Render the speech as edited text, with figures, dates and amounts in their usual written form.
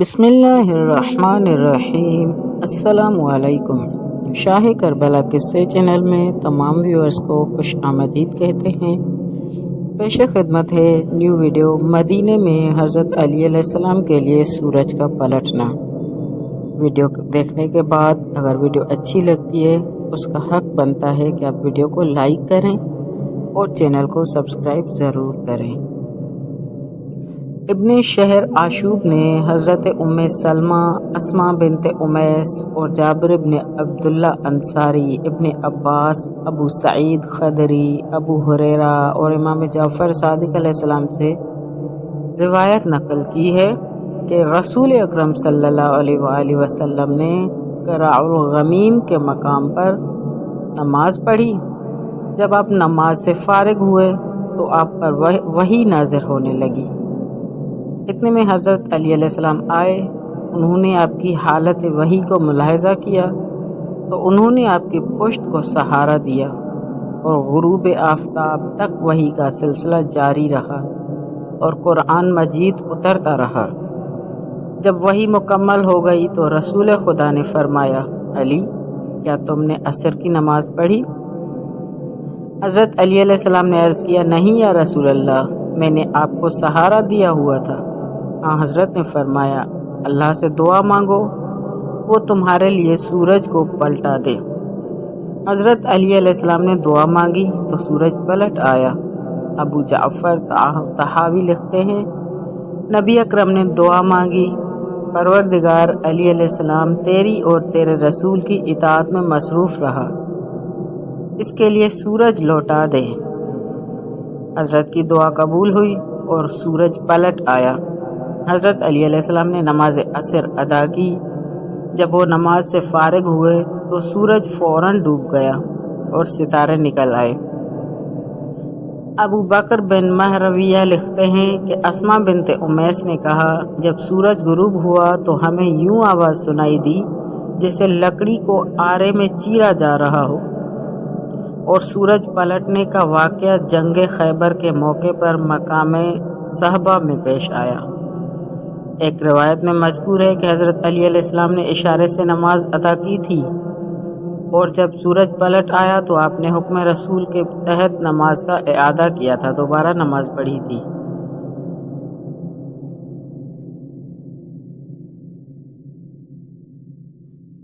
بسم اللہ الرحمن الرحیم۔ السلام علیکم۔ شاہ کربلا قصے چینل میں تمام ویورز کو خوش آمدید کہتے ہیں۔ پیش خدمت ہے نیو ویڈیو مدینے میں حضرت علی علیہ السلام کے لیے سورج کا پلٹنا۔ ویڈیو دیکھنے کے بعد اگر ویڈیو اچھی لگتی ہے اس کا حق بنتا ہے کہ آپ ویڈیو کو لائک کریں اور چینل کو سبسکرائب ضرور کریں۔ ابن شہر عاشوب نے حضرت ام سلمہ، اسماء بنت امیس اور جابر بن عبداللہ انصاری، ابن عباس، ابو سعید خدری، ابو ہریرہ اور امام جعفر صادق علیہ السلام سے روایت نقل کی ہے کہ رسول اکرم صلی اللہ علیہ وآلہ وسلم نے قراء الغمیم کے مقام پر نماز پڑھی۔ جب آپ نماز سے فارغ ہوئے تو آپ پر وحی نازل ہونے لگی۔ اتنے میں حضرت علی علیہ السلام آئے۔ انہوں نے آپ کی حالت وحی کو ملاحظہ کیا تو انہوں نے آپ کی پشت کو سہارا دیا اور غروب آفتاب تک وحی کا سلسلہ جاری رہا اور قرآن مجید اترتا رہا۔ جب وحی مکمل ہو گئی تو رسول خدا نے فرمایا، علی کیا تم نے عصر کی نماز پڑھی؟ حضرت علی علیہ السلام نے عرض کیا، نہیں یا رسول اللہ، میں نے آپ کو سہارا دیا ہوا تھا۔ حضرت نے فرمایا، اللہ سے دعا مانگو وہ تمہارے لیے سورج کو پلٹا دے۔ حضرت علی علیہ السلام نے دعا مانگی تو سورج پلٹ آیا۔ ابو جعفر طحاوی لکھتے ہیں، نبی اکرم نے دعا مانگی، پروردگار علی علیہ السلام تیری اور تیرے رسول کی اطاعت میں مصروف رہا، اس کے لیے سورج لوٹا دے۔ حضرت کی دعا قبول ہوئی اور سورج پلٹ آیا۔ حضرت علی علیہ السلام نے نماز عصر ادا کی۔ جب وہ نماز سے فارغ ہوئے تو سورج فوراً ڈوب گیا اور ستارے نکل آئے۔ ابو بکر بن مہرویہ لکھتے ہیں کہ اسماء بنت امیس نے کہا، جب سورج غروب ہوا تو ہمیں یوں آواز سنائی دی جیسے لکڑی کو آرے میں چیرا جا رہا ہو، اور سورج پلٹنے کا واقعہ جنگ خیبر کے موقع پر مقام صحبہ میں پیش آیا۔ ایک روایت میں مذکور ہے کہ حضرت علی علیہ السلام نے اشارے سے نماز ادا کی تھی اور جب سورج پلٹ آیا تو آپ نے حکم رسول کے تحت نماز کا اعادہ کیا تھا، دوبارہ نماز پڑھی تھی۔